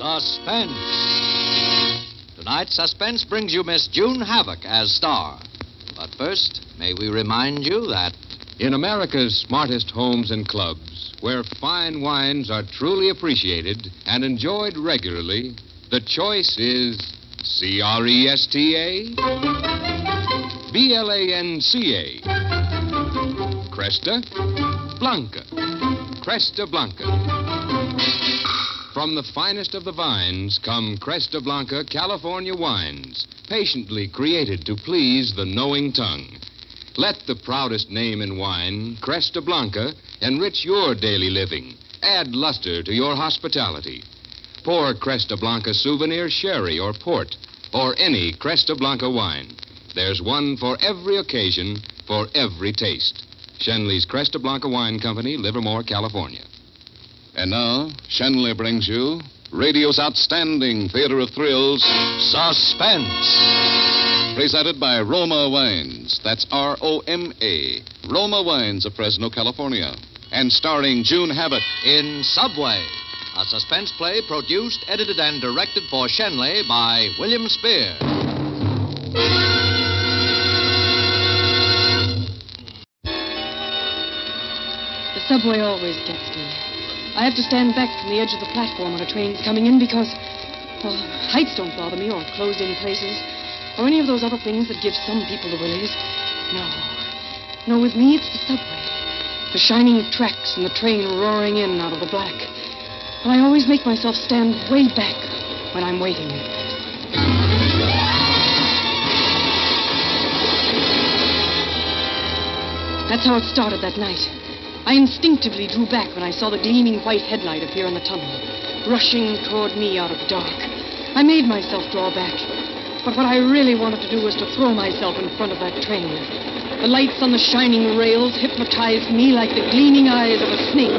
Suspense. Tonight, Suspense brings you Miss June Havoc as star. But first, may we remind you that... In America's smartest homes and clubs, where fine wines are truly appreciated and enjoyed regularly, the choice is Cresta, Blanca, Cresta Blanca, Cresta Blanca. From the finest of the vines come Cresta Blanca California wines, patiently created to please the knowing tongue. Let the proudest name in wine, Cresta Blanca, enrich your daily living. Add luster to your hospitality. Pour Cresta Blanca souvenir sherry or port, or any Cresta Blanca wine. There's one for every occasion, for every taste. Shenley's Cresta Blanca Wine Company, Livermore, California. And now, Shenley brings you radio's outstanding theater of thrills, Suspense. Presented by Roma Wines. That's R-O-M-A. Roma Wines of Fresno, California. And starring June Havoc In Subway, a suspense play produced, edited, and directed for Shenley by William Spear. The subway always gets me. I have to stand back from the edge of the platform when a train's coming in because, well, heights don't bother me, or closed-in places, or any of those other things that give some people the willies. No, with me it's the subway. The shining tracks and the train roaring in out of the black. And I always make myself stand way back when I'm waiting. That's how it started that night. I instinctively drew back when I saw the gleaming white headlight appear in the tunnel, rushing toward me out of dark. I made myself draw back. But what I really wanted to do was to throw myself in front of that train. The lights on the shining rails hypnotized me like the gleaming eyes of a snake.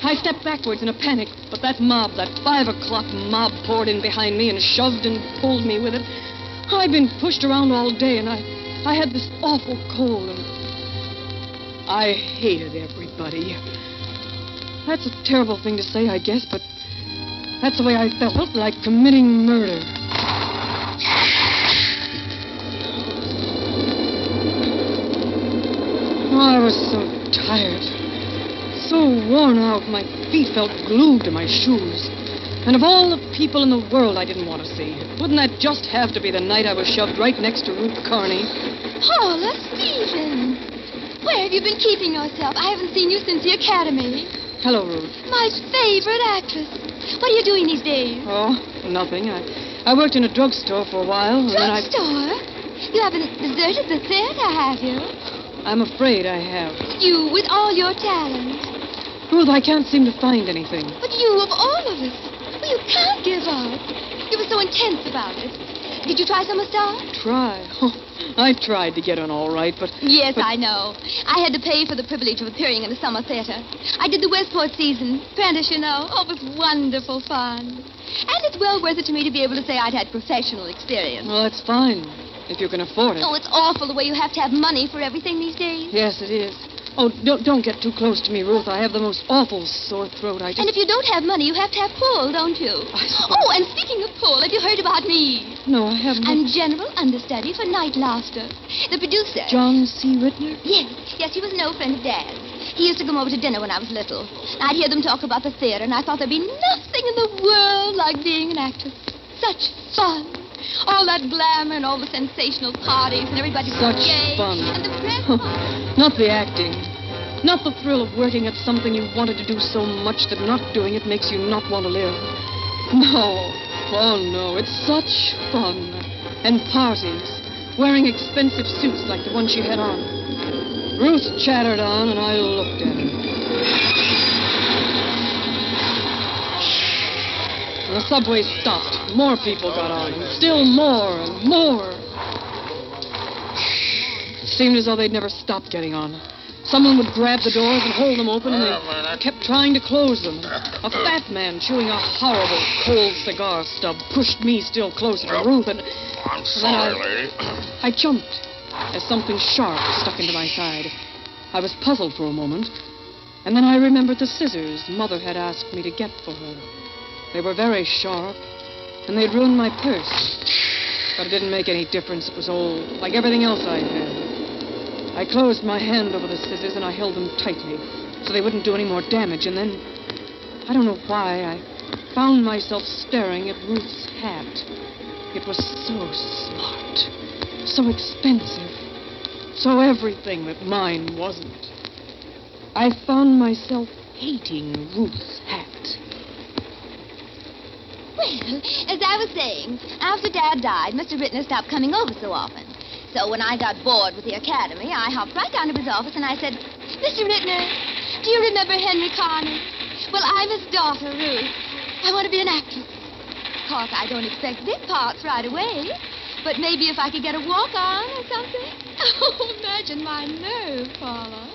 I stepped backwards in a panic, but that 5 o'clock mob poured in behind me and shoved and pulled me with it. I'd been pushed around all day, and I had this awful cold, and I hated everybody. That's a terrible thing to say, I guess, but that's the way I felt, like committing murder. Oh, I was so tired. So worn out, my feet felt glued to my shoes. And of all the people in the world I didn't want to see, wouldn't that just have to be the night I was shoved right next to Ruth Carney? Paula Stevens! Where have you been keeping yourself? I haven't seen you since the academy. Hello, Ruth. My favorite actress. What are you doing these days? Oh, nothing. I worked in a drugstore for a while. Drugstore? You haven't deserted the theater, have you? I'm afraid I have. You, with all your talent. Ruth, I can't seem to find anything. But you, of all of us. Well, you can't give up. You were so intense about it. Did you try summer star? Try? Oh, I tried to get on all right, but... Yes, I know. I had to pay for the privilege of appearing in the summer theater. I did the Westport season. Prentice, you know. Oh, it was wonderful fun. And it's well worth it to me to be able to say I'd had professional experience. Well, that's fine, if you can afford it. Oh, it's awful the way you have to have money for everything these days. Yes, it is. Oh, don't get too close to me, Ruth. I have the most awful sore throat. And if you don't have money, you have to have pull, don't you? Oh, and speaking of pull, have you heard about me? No, I haven't. I'm general understudy for Night Laughter. The producer... John C. Rittner? Yes, he was an old friend of Dad's. He used to come over to dinner when I was little. I'd hear them talk about the theater, and I thought there'd be nothing in the world like being an actress. Such fun. All that glamour and all the sensational parties and everybody Such gay. fun. And the press... Not the acting. Not the thrill of working at something you wanted to do so much that not doing it makes you not want to live. No. Oh, no. It's such fun. And parties. Wearing expensive suits like the one she had on. Ruth chattered on, and I looked at her. The subway stopped. More people got on. And still more and more. It seemed as though they'd never stop getting on. Someone would grab the doors and hold them open, and they kept trying to close them. A fat man chewing a horrible, cold cigar stub pushed me still closer to Ruth, and... I'm sorry, lady. I jumped as something sharp stuck into my side. I was puzzled for a moment, and then I remembered the scissors Mother had asked me to get for her. They were very sharp, and they'd ruined my purse. But it didn't make any difference. It was old, like everything else I had. I closed my hand over the scissors, and I held them tightly so they wouldn't do any more damage. And then, I don't know why, I found myself staring at Ruth's hat. It was so smart, so expensive, so everything that mine wasn't. I found myself hating Ruth's hat. Well, as I was saying, after Dad died, Mr. Rittner stopped coming over so often. So when I got bored with the academy, I hopped right down to his office and I said, Mr. Rittner, do you remember Henry Carney? Well, I'm his daughter, Ruth. I want to be an actress. Of course, I don't expect big parts right away, but maybe if I could get a walk-on or something. Oh, imagine my nerve, Paula.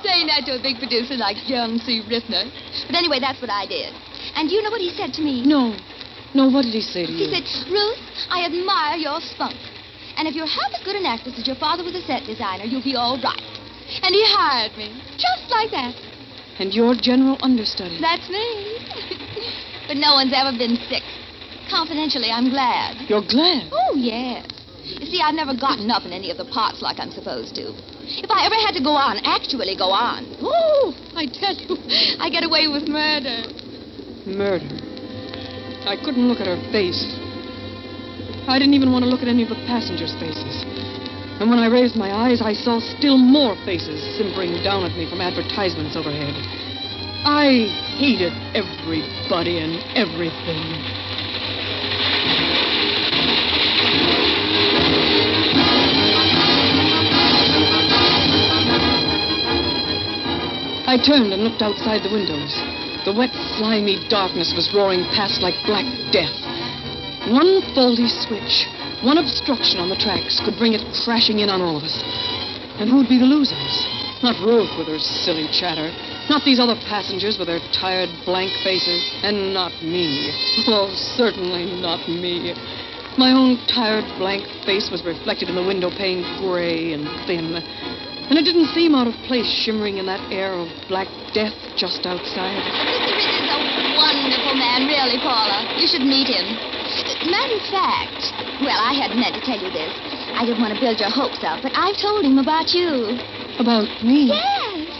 Saying that to a big producer like John C. Rittner. But anyway, that's what I did. And do you know what he said to me? No, what did he say to you? He said, Ruth, I admire your spunk. And if you're half as good an actress as your father was a set designer, you'll be all right. And he hired me, just like that. And your general understudy? That's me. But no one's ever been sick. Confidentially, I'm glad. You're glad? Oh, yes. You see, I've never gotten up in any of the parts like I'm supposed to. If I ever had to go on, actually go on, oh, I tell you, I get away with murder. Murder? I couldn't look at her face. I didn't even want to look at any of the passengers' faces. And when I raised my eyes, I saw still more faces simpering down at me from advertisements overhead. I hated everybody and everything. I turned and looked outside the windows. The wet, slimy darkness was roaring past like black death. One faulty switch, one obstruction on the tracks could bring it crashing in on all of us. And who'd be the losers? Not Ruth with her silly chatter. Not these other passengers with their tired, blank faces. And not me. Oh, certainly not me. My own tired, blank face was reflected in the window pane, gray and thin. And it didn't seem out of place shimmering in that air of black death just outside. Mr. Rittner's a wonderful man, really, Paula. You should meet him. Matter of fact, well, I hadn't meant to tell you this. I didn't want to build your hopes up, but I've told him about you. About me? Yes.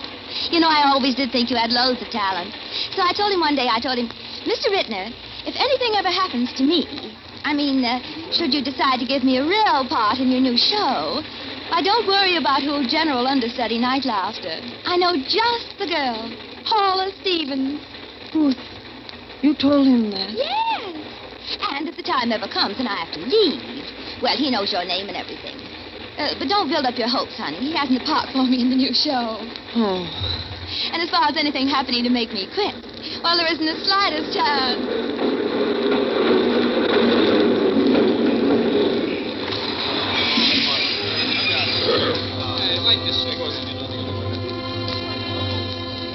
You know, I always did think you had loads of talent. So I told him one day, Mr. Rittner, if anything ever happens to me, should you decide to give me a real part in your new show, why, don't worry about who general understudy night's after. I know just the girl, Paula Stevens. Ruth, you told him that? Yes. And if the time ever comes and I have to leave, well, he knows your name and everything. But don't build up your hopes, honey. He hasn't a part for me in the new show. Oh. And as far as anything happening to make me quit, well, there isn't the slightest chance.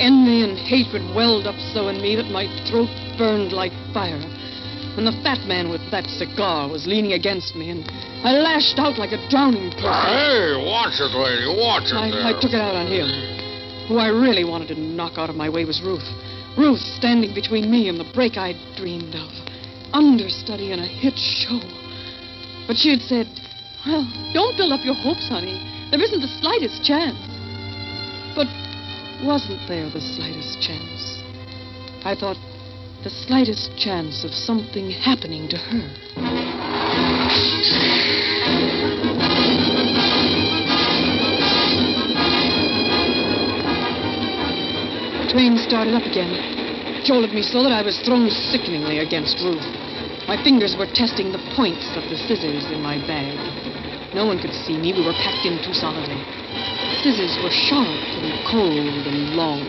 Envy and hatred welled up so in me that my throat burned like fire. And the fat man with that cigar was leaning against me, and I lashed out like a drowning person. Hey, watch it, lady, watch it there. I took it out on him. Who I really wanted to knock out of my way was Ruth. Ruth standing between me and the break I'd dreamed of. Understudy in a hit show. But she had said, well, don't build up your hopes, honey. There isn't the slightest chance. But wasn't there the slightest chance? I thought, the slightest chance of something happening to her. The train started up again. It jolted me so that I was thrown sickeningly against Ruth. My fingers were testing the points of the scissors in my bag. No one could see me. We were packed in too solidly. The scissors were sharp and cold and long.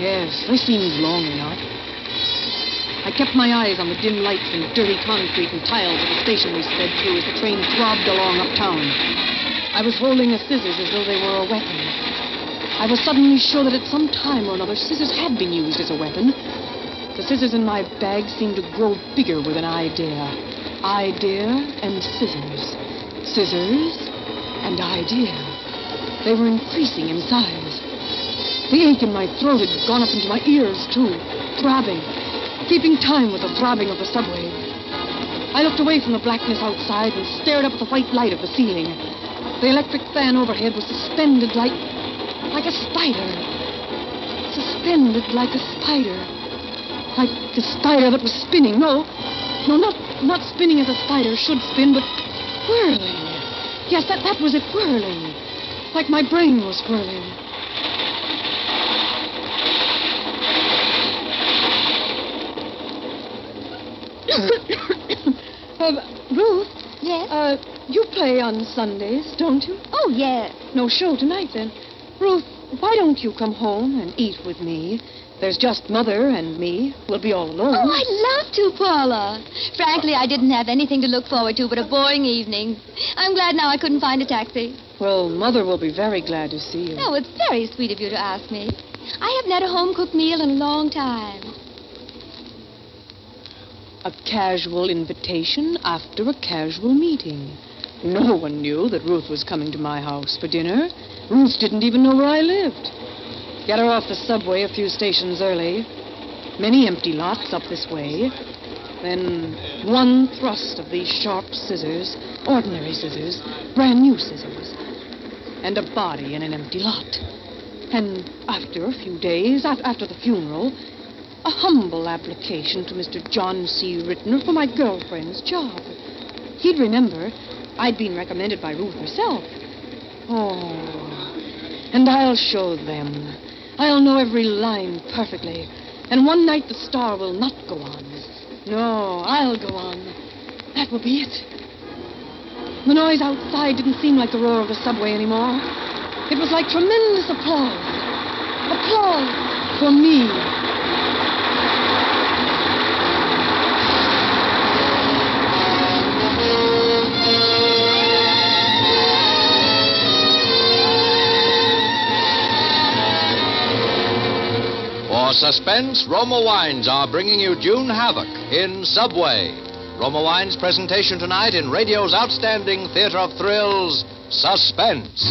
Yes, they seemed long enough. I kept my eyes on the dim lights and dirty concrete and tiles of the station we sped through as the train throbbed along uptown. I was holding the scissors as though they were a weapon. I was suddenly sure that at some time or another scissors had been used as a weapon. The scissors in my bag seemed to grow bigger with an idea. Idea and scissors. Scissors and idea. They were increasing in size. The ache in my throat had gone up into my ears, too, throbbing, keeping time with the throbbing of the subway. I looked away from the blackness outside and stared up at the white light of the ceiling. The electric fan overhead was suspended like a spider. Suspended like a spider. Like a spider that was spinning. No, not spinning as a spider should spin, but whirling. Yes, that was it, whirling. Like my brain was whirling. Ruth? Yes? You play on Sundays, don't you? Oh, yes. No show tonight, then. Ruth, why don't you come home and eat with me? There's just Mother and me. We'll be all alone. Oh, I'd love to, Paula. Frankly, I didn't have anything to look forward to but a boring evening. I'm glad now I couldn't find a taxi. Well, Mother will be very glad to see you. Oh, it's very sweet of you to ask me. I haven't had a home-cooked meal in a long time. A casual invitation after a casual meeting. No one knew that Ruth was coming to my house for dinner. Ruth didn't even know where I lived. Get her off the subway a few stations early. Many empty lots up this way. Then one thrust of these sharp scissors, ordinary scissors, brand new scissors, and a body in an empty lot. And after a few days, after the funeral, a humble application to Mr. John C. Rittner for my girlfriend's job. He'd remember I'd been recommended by Ruth herself. Oh, and I'll show them. I'll know every line perfectly. And one night the star will not go on. No, I'll go on. That will be it. The noise outside didn't seem like the roar of the subway anymore. It was like tremendous applause. Applause for me. For Suspense, Roma Wines are bringing you June Havoc in Subway. Roma Wines' presentation tonight in radio's outstanding theater of thrills, Suspense.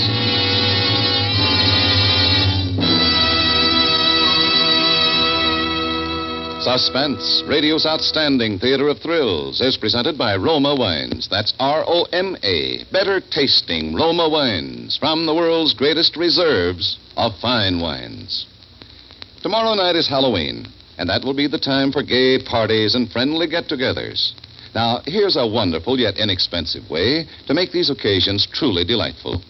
Suspense, radio's outstanding theater of thrills, is presented by Roma Wines. That's R-O-M-A, better tasting Roma Wines from the world's greatest reserves of fine wines. Tomorrow night is Halloween, and that will be the time for gay parties and friendly get-togethers. Now, here's a wonderful yet inexpensive way to make these occasions truly delightful.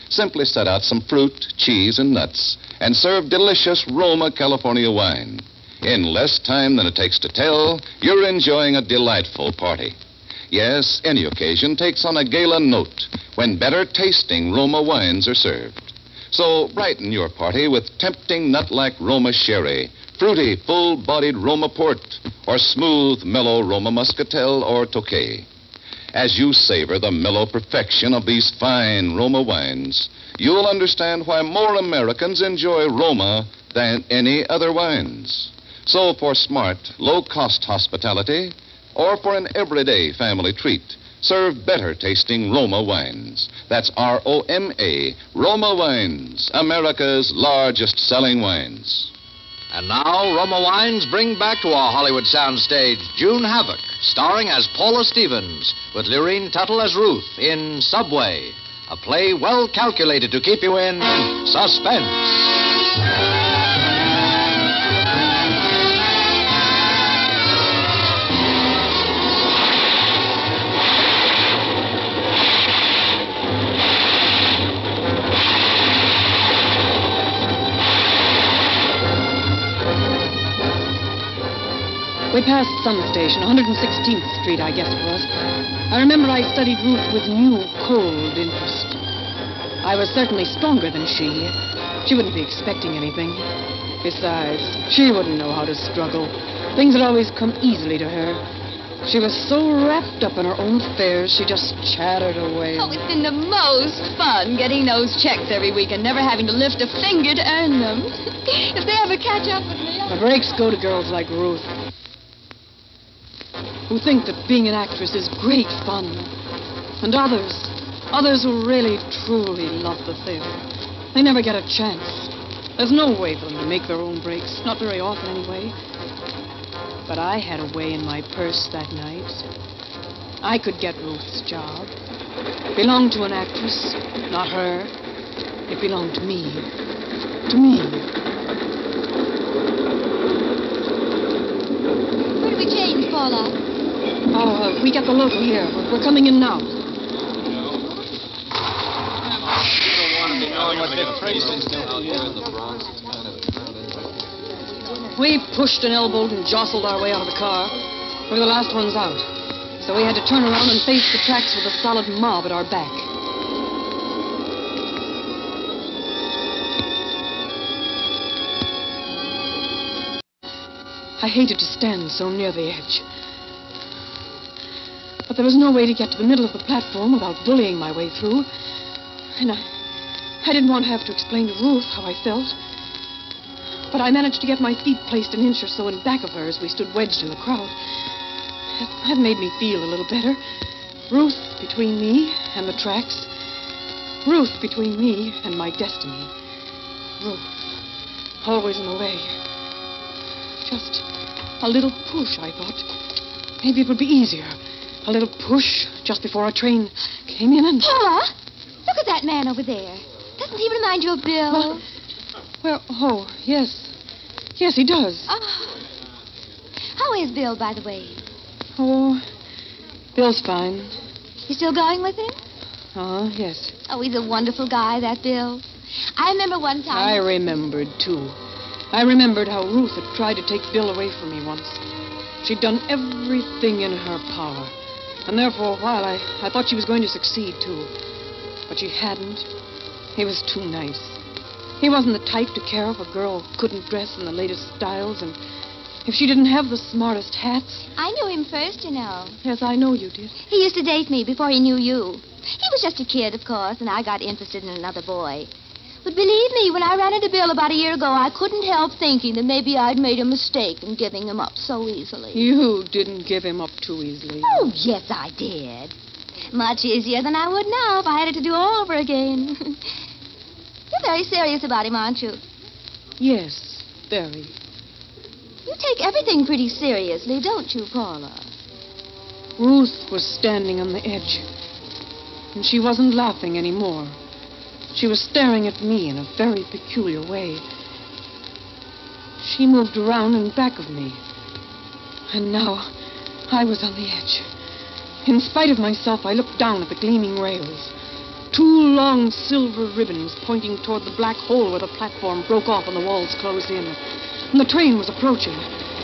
Simply set out some fruit, cheese, and nuts, and serve delicious Roma California wine. In less time than it takes to tell, you're enjoying a delightful party. Yes, any occasion takes on a gala note when better tasting Roma wines are served. So brighten your party with tempting nut-like Roma sherry, fruity, full-bodied Roma port, or smooth, mellow Roma muscatel or tokay. As you savor the mellow perfection of these fine Roma wines, you'll understand why more Americans enjoy Roma than any other wines. So for smart, low-cost hospitality, or for an everyday family treat, serve better-tasting Roma wines. That's R-O-M-A, Roma Wines, America's largest-selling wines. And now, Roma Wines bring back to our Hollywood soundstage June Havoc, starring as Paula Stevens, with Lurene Tuttle as Ruth in Subway, a play well calculated to keep you in suspense. We passed some station, 116th Street, I guess it was. I remember I studied Ruth with new, cold interest. I was certainly stronger than she. She wouldn't be expecting anything. Besides, she wouldn't know how to struggle. Things had always come easily to her. She was so wrapped up in her own affairs, she just chattered away. Oh, it's been the most fun getting those checks every week and never having to lift a finger to earn them. If they ever catch up with me... The breaks go to girls like Ruth, who think that being an actress is great fun. And others who really, truly love the theater, they never get a chance. There's no way for them to make their own breaks, not very often anyway. But I had a way in my purse that night. I could get Ruth's job. It belonged to an actress, not her. It belonged to me. To me. Where do we change, Paula? Oh, we get the local here. We're coming in now. We pushed and elbowed and jostled our way out of the car. We were the last ones out. So we had to turn around and face the tracks with a solid mob at our back. I hated to stand so near the edge. But there was no way to get to the middle of the platform without bullying my way through. And I didn't want to have to explain to Ruth how I felt. But I managed to get my feet placed an inch or so in back of her as we stood wedged in the crowd. That made me feel a little better. Ruth between me and the tracks. Ruth between me and my destiny. Ruth, always in the way. Just a little push, I thought. Maybe it would be easier. A little push just before our train came in and... Paula, look at that man over there. Doesn't he remind you of Bill? Oh, yes. Yes, he does. How is Bill, by the way? Oh, Bill's fine. You still going with him? Yes. Oh, he's a wonderful guy, that Bill. I remember one time... I remembered, too. I remembered how Ruth had tried to take Bill away from me once. She'd done everything in her power. And there for a while, I thought she was going to succeed, too. But she hadn't. He was too nice. He wasn't the type to care if a girl couldn't dress in the latest styles, and if she didn't have the smartest hats. I knew him first, you know. Yes, I know you did. He used to date me before he knew you. He was just a kid, of course, and I got interested in another boy. But believe me, when I ran into Bill about a year ago, I couldn't help thinking that maybe I'd made a mistake in giving him up so easily. You didn't give him up too easily. Oh, yes, I did. Much easier than I would now if I had it to do all over again. You're very serious about him, aren't you? Yes, very. You take everything pretty seriously, don't you, Paula? Ruth was standing on the edge, and she wasn't laughing anymore. She was staring at me in a very peculiar way. She moved around in back of me, and now I was on the edge. In spite of myself, I looked down at the gleaming rails. 2 long silver ribbons pointing toward the black hole where the platform broke off and the walls closed in. And the train was approaching.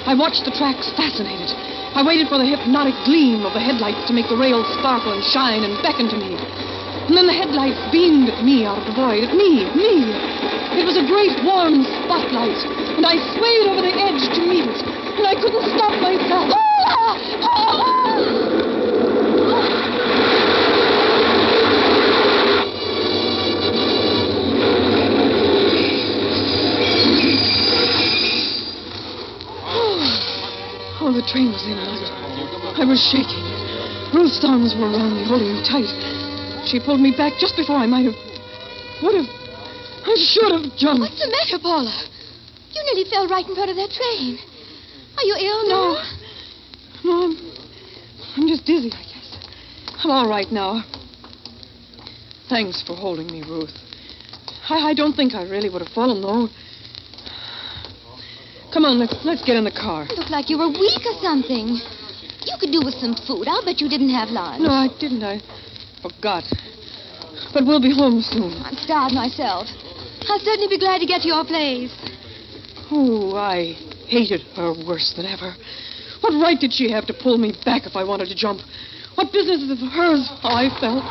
I watched the tracks, fascinated. I waited for the hypnotic gleam of the headlights to make the rails sparkle and shine and beckon to me. And then the headlights beamed at me out of the void. At me. It was a great warm spotlight. And I swayed over the edge to meet it. And I couldn't stop myself. Oh, the train was immobilized. I was shaking. Ruth's arms were around me, holding me tight. She pulled me back just before I I should have jumped. What's the matter, Paula? You nearly fell right in front of that train. Are you ill now? No, I'm just dizzy, I guess. I'm all right now. Thanks for holding me, Ruth. I don't think I really would have fallen, though. Come on, let's get in the car. You look like you were weak or something. You could do with some food. I'll bet you didn't have lunch. No, I didn't. I forgot. But we'll be home soon. I'm starved myself. I'll certainly be glad to get to your place. Oh, I hated her worse than ever. What right did she have to pull me back if I wanted to jump? What business is it of hers how I felt?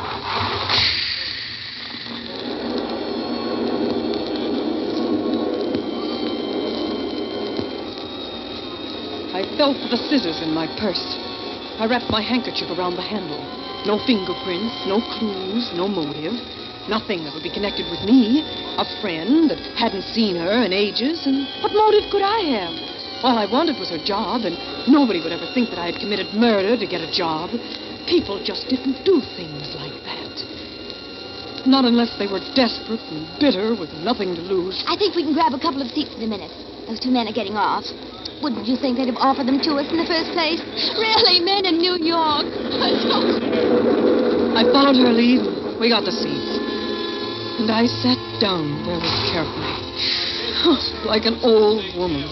I felt for the scissors in my purse. I wrapped my handkerchief around the handle. No fingerprints, no clues, no motive. Nothing that would be connected with me. A friend that hadn't seen her in ages, and what motive could I have? All I wanted was her job, and nobody would ever think that I had committed murder to get a job. People just didn't do things like that. Not unless they were desperate and bitter with nothing to lose. I think we can grab a couple of seats in a minute. Those two men are getting off. Wouldn't you think they'd have offered them to us in the first place? Really, men in New York. I followed her lead, and we got the seats. And I sat down very carefully, like an old woman.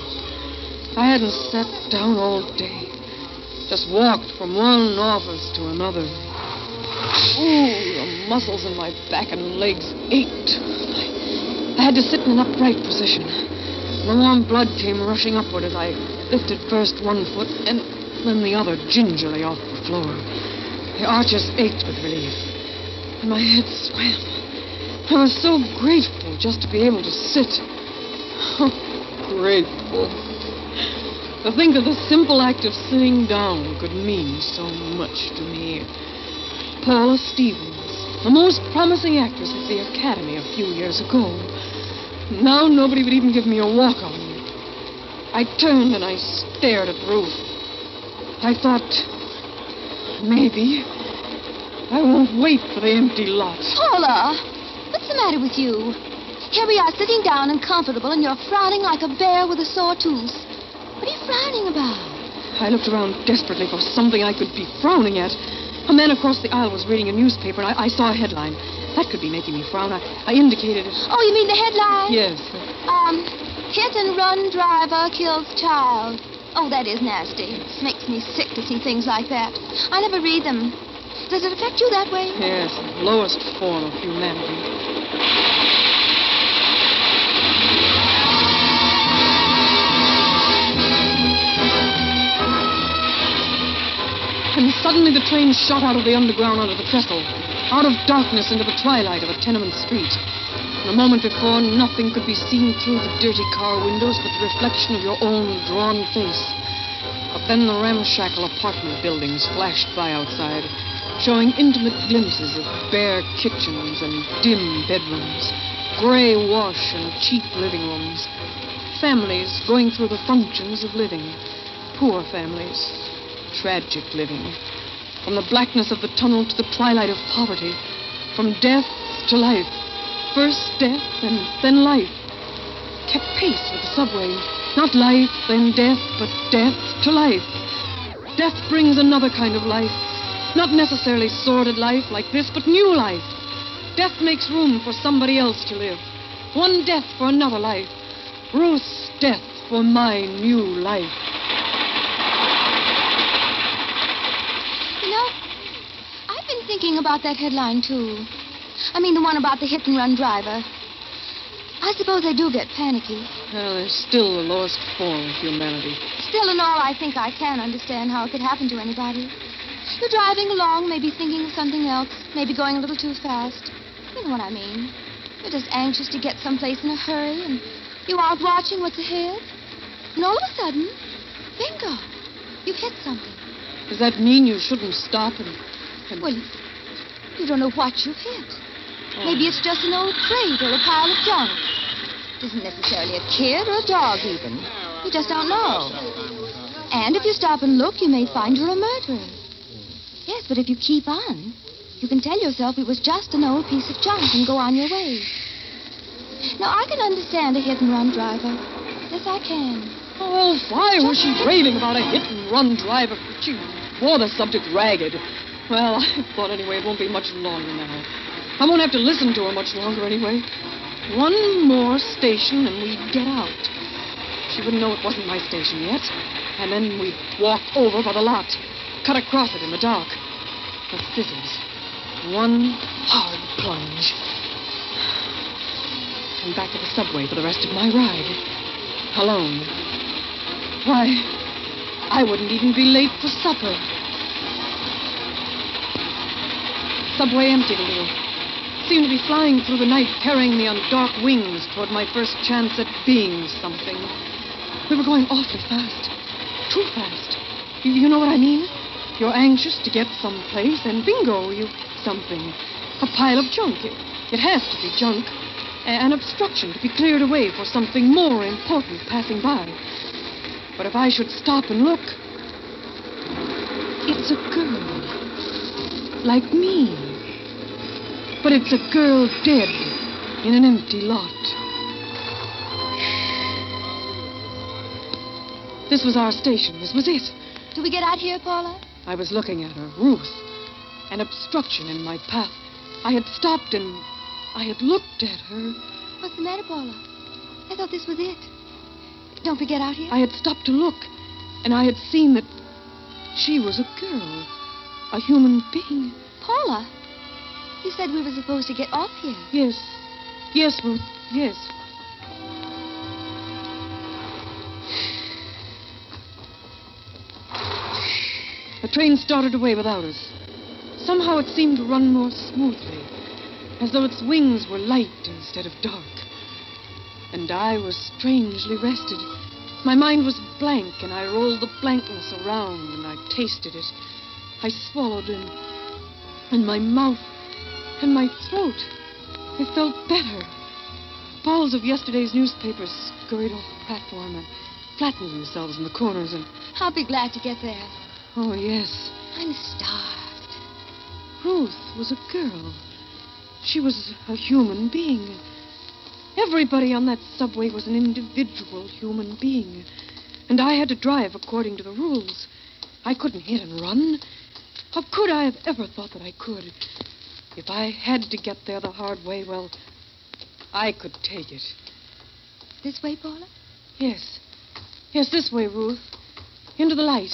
I hadn't sat down all day. Just walked from one office to another. Ooh, the muscles in my back and legs ached. I had to sit in an upright position. The warm blood came rushing upward as I lifted first one foot and then the other gingerly off the floor. The arches ached with relief, and my head swam. I was so grateful just to be able to sit. Oh, grateful. To think that the simple act of sitting down could mean so much to me. Paula Stevens, the most promising actress at the Academy a few years ago. Now nobody would even give me a walk-on. I turned and I stared at Ruth. I thought, maybe I won't wait for the empty lot. Paula, what's the matter with you? Here we are sitting down and comfortable, and you're frowning like a bear with a sore tooth. What are you frowning about? I looked around desperately for something I could be frowning at. A man across the aisle was reading a newspaper, and I saw a headline. That could be making me frown. I indicated it. Oh, you mean the headline? Yes. Hit-and-run driver kills child. Oh, that is nasty. Makes me sick to see things like that. I never read them. Does it affect you that way? Yes, the lowest form of humanity. And suddenly the train shot out of the underground onto the trestle, out of darkness into the twilight of a tenement street. And a moment before, nothing could be seen through the dirty car windows but the reflection of your own drawn face. But then the ramshackle apartment buildings flashed by outside, showing intimate glimpses of bare kitchens and dim bedrooms, gray wash and cheap living rooms, families going through the functions of living, poor families, tragic living. From the blackness of the tunnel to the twilight of poverty. From death to life. First death and then life. Kept pace with the subway. Not life, then death, but death to life. Death brings another kind of life. Not necessarily sordid life like this, but new life. Death makes room for somebody else to live. One death for another life. Ruth's death for my new life. Thinking about that headline, too. I mean, the one about the hit-and-run driver. I suppose I do get panicky. Well, they're still the lowest form of humanity. Still and all, I think I can understand how it could happen to anybody. You're driving along, maybe thinking of something else, maybe going a little too fast. You know what I mean. You're just anxious to get someplace in a hurry, and you aren't watching what's ahead. And all of a sudden, bingo, you've hit something. Does that mean you shouldn't stop and... Well, you don't know what you've hit. Maybe it's just an old crate or a pile of junk. It isn't necessarily a kid or a dog, even. You just don't know. And if you stop and look, you may find you're a murderer. Yes, but if you keep on, you can tell yourself it was just an old piece of junk and go on your way. Now, I can understand a hit-and-run driver. Yes, I can. Oh, why was she raving about a hit-and-run driver? She wore the subject ragged. Well, I thought anyway it won't be much longer now. I won't have to listen to her much longer anyway. One more station and we'd get out. She wouldn't know it wasn't my station yet. And then we'd walk over by the lot, cut across it in the dark. The scissors. One hard plunge. And back to the subway for the rest of my ride. Alone. Why, I wouldn't even be late for supper. Subway emptied a little. Seemed to be flying through the night, carrying me on dark wings toward my first chance at being something. We were going awfully fast. Too fast. You know what I mean? You're anxious to get someplace, and bingo, you've something. A pile of junk. It has to be junk. An obstruction to be cleared away for something more important passing by. But if I should stop and look, it's a girl. Like me. But it's a girl dead in an empty lot. This was our station. This was it. Do we get out here, Paula? I was looking at her, Ruth. An obstruction in my path. I had stopped and I had looked at her. What's the matter, Paula? I thought this was it. Don't we get out here? I had stopped to look, and I had seen that she was a girl. A human being. Paula, you said we were supposed to get off here. Yes. Yes, Ruth. Yes. The train started away without us. Somehow it seemed to run more smoothly, as though its wings were light instead of dark. And I was strangely rested. My mind was blank, and I rolled the blankness around, and I tasted it. I swallowed, and my mouth and my throat, it felt better. Balls of yesterday's newspapers scurried off the platform and flattened themselves in the corners, and... I'll be glad to get there. Oh, yes. I'm starved. Ruth was a girl. She was a human being. Everybody on that subway was an individual human being. And I had to drive according to the rules. I couldn't hit and run. How could I have ever thought that I could? If I had to get there the hard way, well, I could take it. This way, Paula? Yes. Yes, this way, Ruth. Into the light.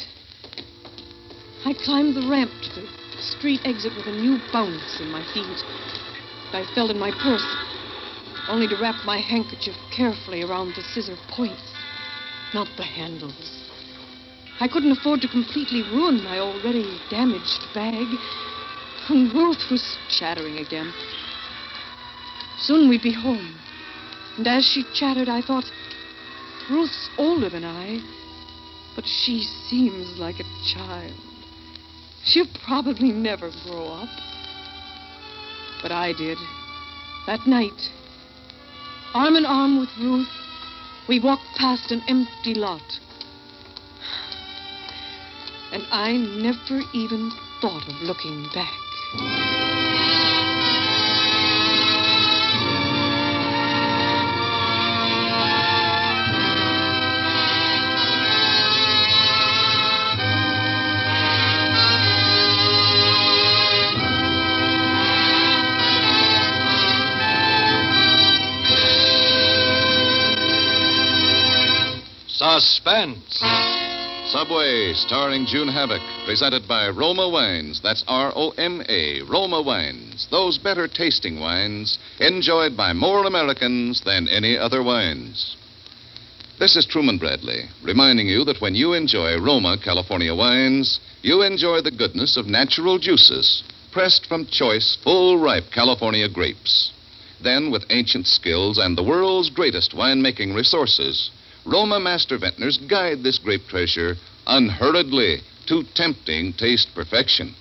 I climbed the ramp to the street exit with a new bounce in my feet. I felt in my purse, only to wrap my handkerchief carefully around the scissor points, not the handles. I couldn't afford to completely ruin my already damaged bag. And Ruth was chattering again. Soon we'd be home. And as she chattered, I thought, Ruth's older than I, but she seems like a child. She'll probably never grow up. But I did. That night, arm in arm with Ruth, we walked past an empty lot. And I never even thought of looking back. Suspense. Subway, starring June Havoc, presented by Roma Wines. That's R-O-M-A, Roma Wines. Those better tasting wines enjoyed by more Americans than any other wines. This is Truman Bradley, reminding you that when you enjoy Roma California wines, you enjoy the goodness of natural juices, pressed from choice, full-ripe California grapes. Then, with ancient skills and the world's greatest winemaking resources, Roma master vintners guide this grape treasure unhurriedly to tempting taste perfection.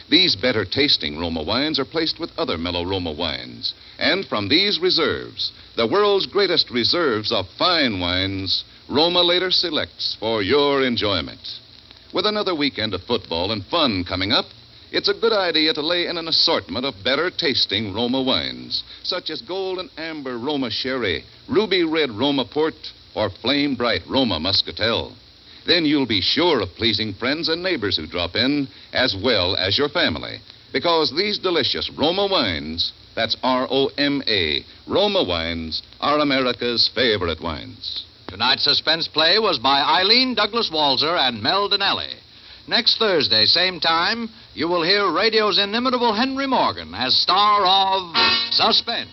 These better tasting Roma wines are placed with other mellow Roma wines. And from these reserves, the world's greatest reserves of fine wines, Roma later selects for your enjoyment. With another weekend of football and fun coming up, it's a good idea to lay in an assortment of better tasting Roma wines, such as gold and amber Roma sherry, ruby red Roma port, or flame bright Roma muscatel. Then you'll be sure of pleasing friends and neighbors who drop in, as well as your family. Because these delicious Roma wines, that's R-O-M-A, Roma wines, are America's favorite wines. Tonight's suspense play was by Eileen Douglas Walzer and Mel Donnelly. Next Thursday, same time, you will hear radio's inimitable Henry Morgan as star of Suspense.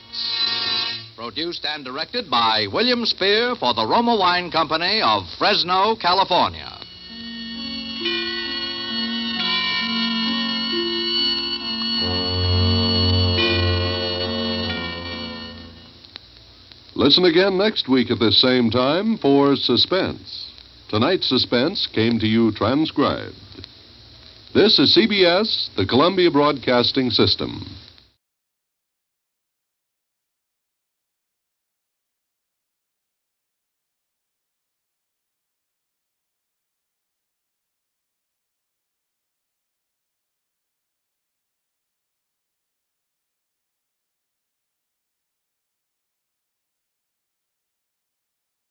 Produced and directed by William Spear for the Roma Wine Company of Fresno, California. Listen again next week at this same time for Suspense. Tonight's Suspense came to you transcribed. This is CBS, the Columbia Broadcasting System.